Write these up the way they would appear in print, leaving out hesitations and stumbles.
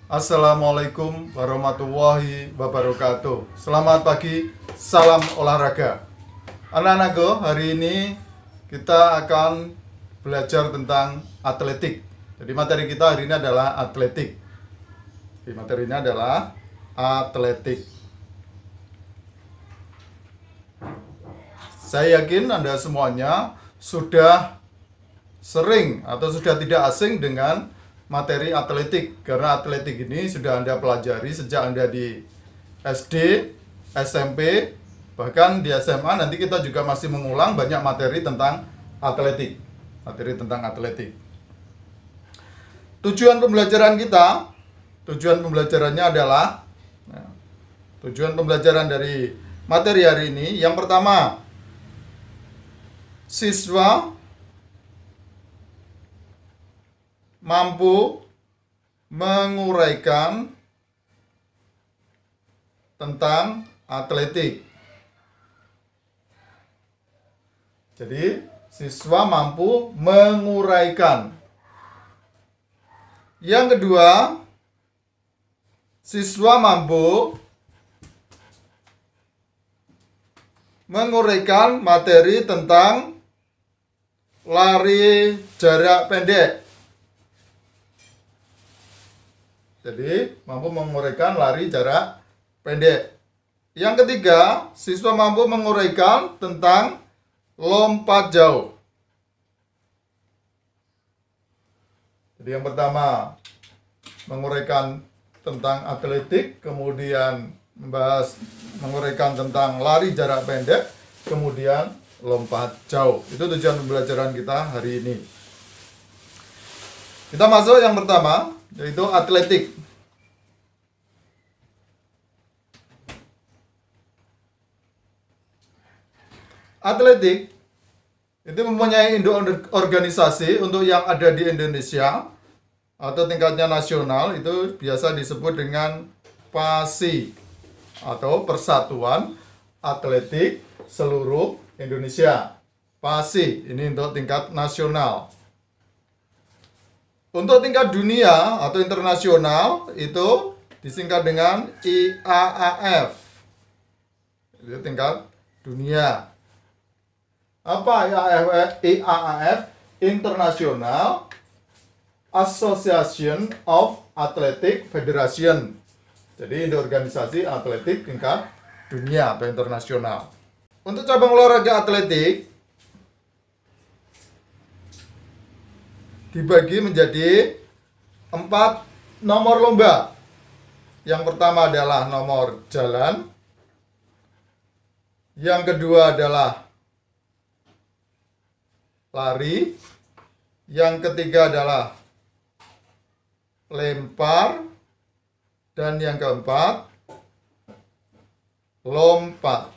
Assalamualaikum warahmatullahi wabarakatuh. Selamat pagi, salam olahraga. Anak-anakku, hari ini kita akan belajar tentang atletik. Jadi materi kita hari ini adalah atletik. Jadi materinya adalah atletik. Saya yakin Anda semuanya sudah sering atau sudah tidak asing dengan materi atletik, karena atletik ini sudah Anda pelajari sejak Anda di SD, SMP, bahkan di SMA. Nanti kita juga masih mengulang banyak materi tentang atletik. Materi tentang atletik. Tujuan pembelajaran kita, tujuan pembelajarannya adalah tujuan pembelajaran dari materi hari ini. Yang pertama, siswa mampu menguraikan tentang atletik. Jadi, siswa mampu menguraikan. Yang kedua, siswa mampu menguraikan materi tentang lari jarak pendek. Jadi, mampu menguraikan lari jarak pendek. Yang ketiga, siswa mampu menguraikan tentang lompat jauh. Jadi, yang pertama, menguraikan tentang atletik, kemudian menguraikan tentang lari jarak pendek, kemudian lompat jauh. Itu tujuan pembelajaran kita hari ini. Kita masuk yang pertama, yaitu atletik. Atletik itu mempunyai induk organisasi untuk yang ada di Indonesia atau tingkatnya nasional, itu biasa disebut dengan PASI atau Persatuan Atletik Seluruh Indonesia. PASI ini untuk tingkat nasional. Untuk tingkat dunia atau internasional itu disingkat dengan IAAF. Itu tingkat dunia. Apa IAAF? International Association of Athletic Federation. Jadi itu organisasi atletik tingkat dunia atau internasional. Untuk cabang olahraga atletik dibagi menjadi 4 nomor lomba. Yang pertama adalah nomor jalan. Yang kedua adalah lari. Yang ketiga adalah lempar. Dan yang keempat, lompat.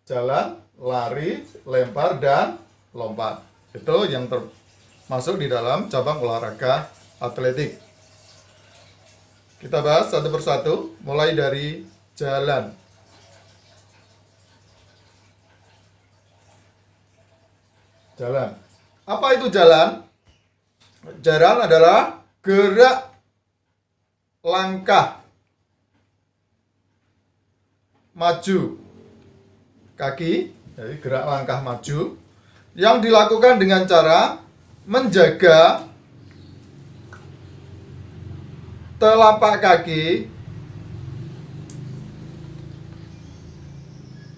Jalan, lari, lempar, dan lompat. Itu yang termasuk di dalam cabang olahraga atletik. Kita bahas satu persatu, mulai dari jalan. Jalan. Apa itu jalan? Jalan adalah gerak langkah maju kaki, jadi gerak langkah maju yang dilakukan dengan cara menjaga telapak kaki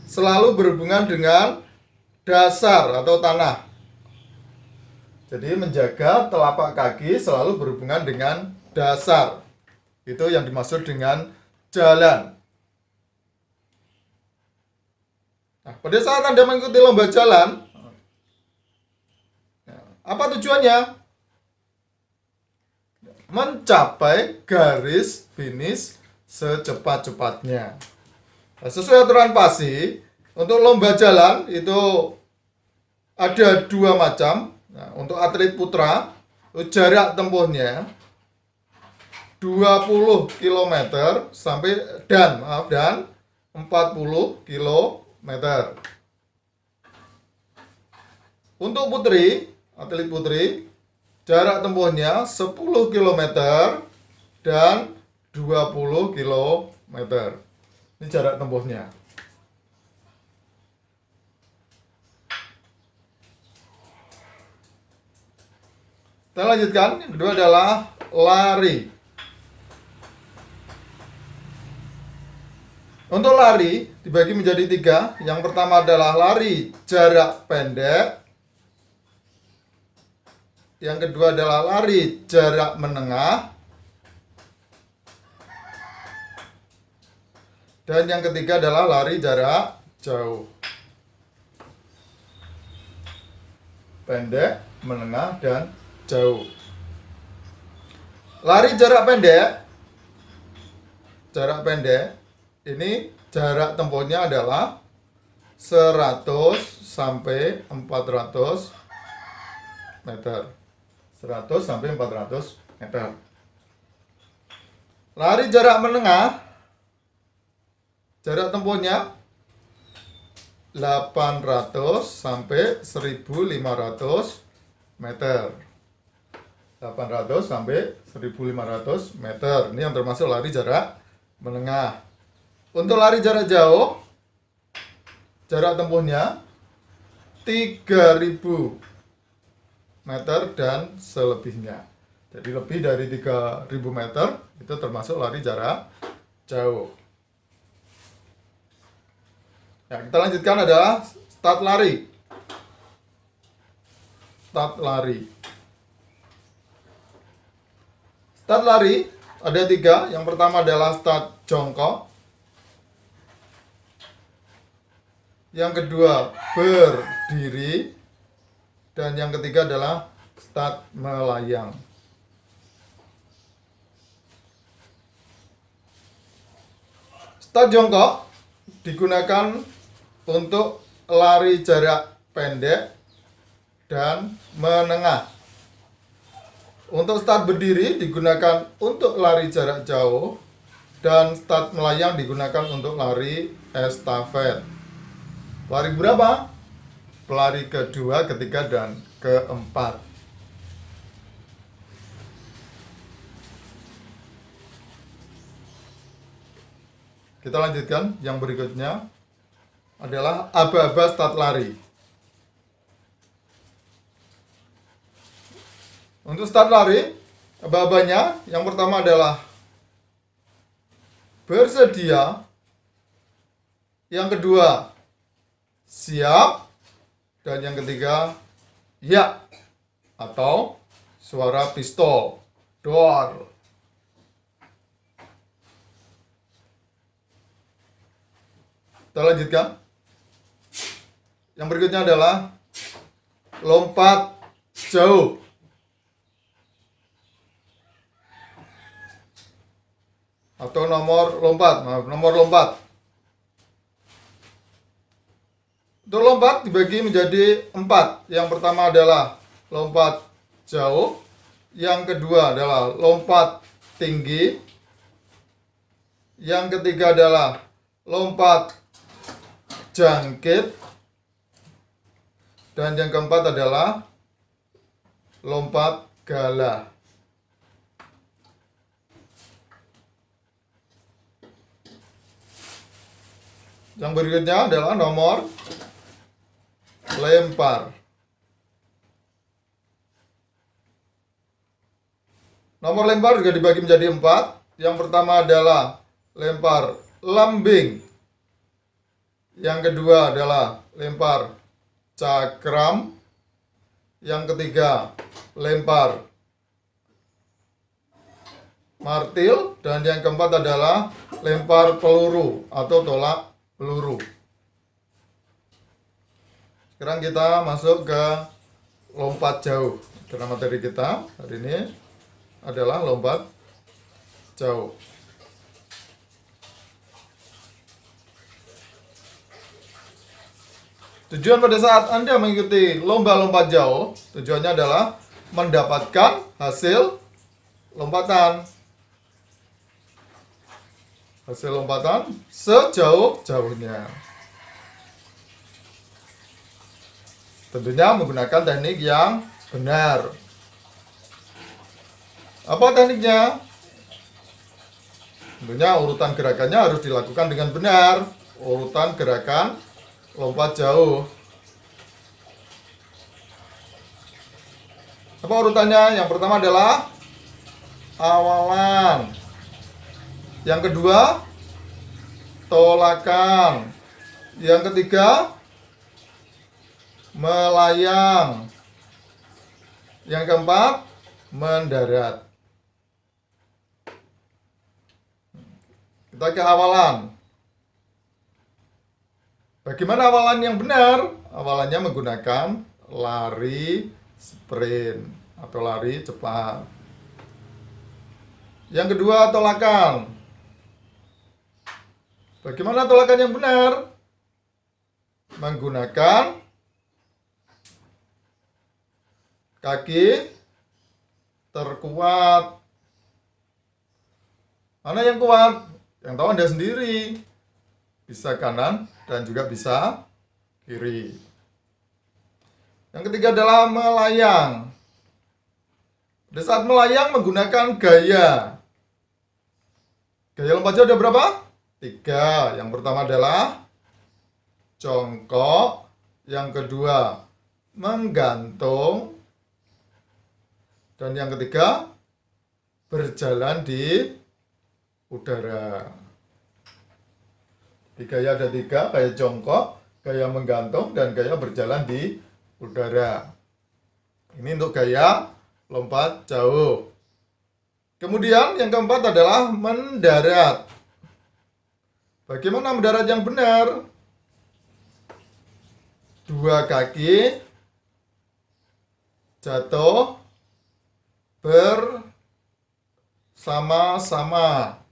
selalu berhubungan dengan dasar atau tanah. Jadi menjaga telapak kaki selalu berhubungan dengan dasar. Itu yang dimaksud dengan jalan. Nah, pada saat Anda mengikuti lomba jalan, apa tujuannya? Mencapai garis finish secepat-cepatnya. Nah, sesuai aturan PASI, untuk lomba jalan itu ada 2 macam. Nah, untuk atlet putra, jarak tempuhnya 20 km dan 40 km. Untuk putri, atlet putri, Jarak tempuhnya 10 km dan 20 km. Ini jarak tempuhnya. Kita lanjutkan. Yang kedua adalah lari. Untuk lari dibagi menjadi 3. Yang pertama adalah lari jarak pendek. Yang kedua adalah lari jarak menengah. Dan yang ketiga adalah lari jarak jauh. Pendek, menengah, dan jauh. Lari jarak pendek. Jarak pendek ini jarak tempuhnya adalah 100 sampai 400 meter. 100 sampai 400 meter. Lari jarak menengah, jarak tempuhnya 800 sampai 1500 meter. 800 sampai 1500 meter. Ini yang termasuk lari jarak menengah. Untuk lari jarak jauh, jarak tempuhnya 3000 meter dan selebihnya. Jadi lebih dari 3000 meter itu termasuk lari jarak jauh. Ya, kita lanjutkan adalah start lari. Start lari. Start lari ada 3. Yang pertama adalah start jongkok. Yang kedua berdiri. Dan yang ketiga adalah start melayang. Start jongkok digunakan untuk lari jarak pendek dan menengah. Untuk start berdiri digunakan untuk lari jarak jauh, dan start melayang digunakan untuk lari estafet. Lari berapa? Pelari kedua, ketiga, dan keempat. Kita lanjutkan. Yang berikutnya adalah aba-aba start lari. Untuk start lari, aba-abanya yang pertama adalah bersedia. Yang kedua, siap. Dan yang ketiga, ya, atau suara pistol, door. Kita lanjutkan. Yang berikutnya adalah lompat jauh. Atau nomor lompat. Untuk lompat dibagi menjadi 4. Yang pertama adalah lompat jauh. Yang kedua adalah lompat tinggi. Yang ketiga adalah lompat jangkit. Dan yang keempat adalah lompat gala. Yang berikutnya adalah nomor lempar. Nomor lempar juga dibagi menjadi 4. Yang pertama adalah lempar lambing. Yang kedua adalah lempar cakram. Yang ketiga lempar martil. Dan yang keempat adalah lempar peluru atau tolak peluru. Sekarang kita masuk ke lompat jauh. Karena materi kita hari ini adalah lompat jauh. Tujuan pada saat Anda mengikuti lomba lompat jauh, tujuannya adalah mendapatkan hasil lompatan. Hasil lompatan sejauh-jauhnya. Tentunya menggunakan teknik yang benar. Apa tekniknya? Tentunya urutan gerakannya harus dilakukan dengan benar. Urutan gerakan lompat jauh. Apa urutannya? Yang pertama adalah awalan. Yang kedua, tolakan. Yang ketiga, melayang. Yang keempat, mendarat. Kita ke awalan. Bagaimana awalan yang benar? Awalannya menggunakan lari sprint atau lari cepat. Yang kedua, tolakan. Bagaimana tolakan yang benar? Menggunakan kaki terkuat. Mana yang kuat? Yang tahu Anda sendiri. Bisa kanan dan juga bisa kiri. Yang ketiga adalah melayang. Pada saat melayang menggunakan gaya. Gaya lompat jauh ada berapa? 3. Yang pertama adalah jongkok. Yang kedua menggantung. Dan yang ketiga berjalan di udara. Di gaya ada 3, gaya jongkok, gaya menggantung, dan gaya berjalan di udara. Ini untuk gaya lompat jauh. Kemudian yang keempat adalah mendarat. Bagaimana mendarat yang benar? 2 kaki jatuh bersama-sama.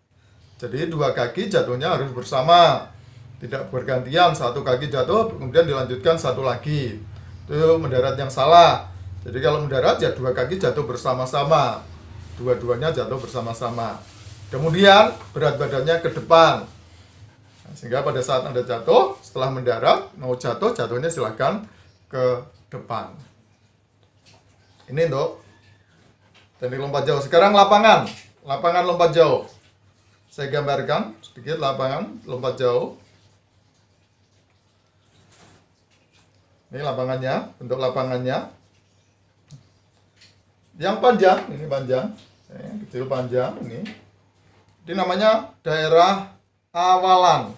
Jadi 2 kaki jatuhnya harus bersama, tidak bergantian. 1 kaki jatuh kemudian dilanjutkan 1 lagi. Itu mendarat yang salah. Jadi kalau mendarat ya 2 kaki jatuh bersama-sama, dua-duanya jatuh bersama-sama. Kemudian berat badannya ke depan, sehingga pada saat Anda jatuh, setelah mendarat mau jatuh, jatuhnya silahkan ke depan. Ini untuk teknik lompat jauh. Sekarang lapangan lompat jauh. Saya gambarkan sedikit lapangan lompat jauh. Ini lapangannya, bentuk lapangannya. Yang panjang, ini panjang, kecil panjang ini. Ini namanya daerah awalan.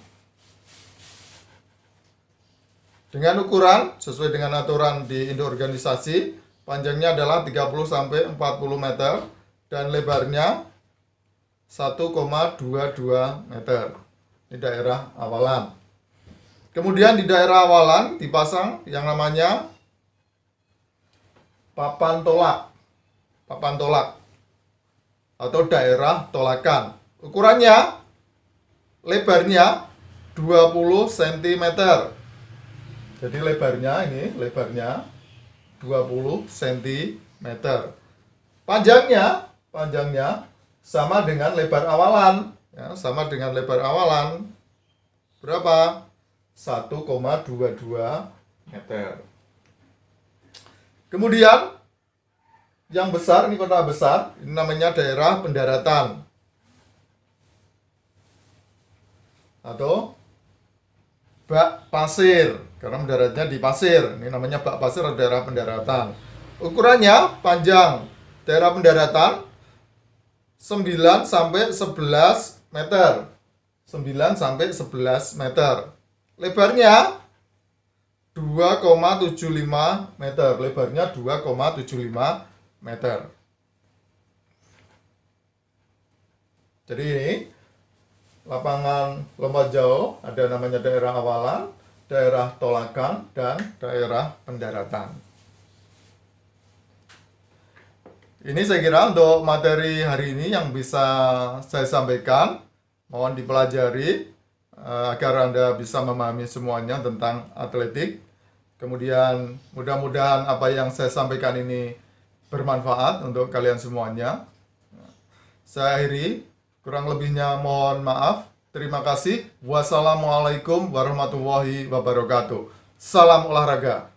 Dengan ukuran sesuai dengan aturan di induk organisasi, panjangnya adalah 30 sampai 40 meter dan lebarnya 1,22 meter. Ini daerah awalan. Kemudian di daerah awalan dipasang yang namanya papan tolak atau daerah tolakan. Ukurannya, lebarnya 20 cm. Jadi lebarnya 20 cm. Panjangnya sama dengan lebar awalan, ya, sama dengan lebar awalan. Berapa? 1,22 meter. Kemudian yang besar, ini kota besar, ini namanya daerah pendaratan atau bak pasir, karena mendaratnya di pasir. Ini namanya bak pasir atau daerah pendaratan. Ukurannya panjang daerah pendaratan 9 sampai 11 meter. 9 sampai 11 meter. Lebarnya 2,75 meter. Lebarnya 2,75 meter. Jadi ini lapangan lompat jauh, ada namanya daerah awalan, daerah tolakan, dan daerah pendaratan. Ini saya kira untuk materi hari ini yang bisa saya sampaikan. Mohon dipelajari agar Anda bisa memahami semuanya tentang atletik. Kemudian mudah-mudahan apa yang saya sampaikan ini bermanfaat untuk kalian semuanya. Saya akhiri, kurang lebihnya mohon maaf. Terima kasih. Wassalamualaikum warahmatullahi wabarakatuh. Salam olahraga.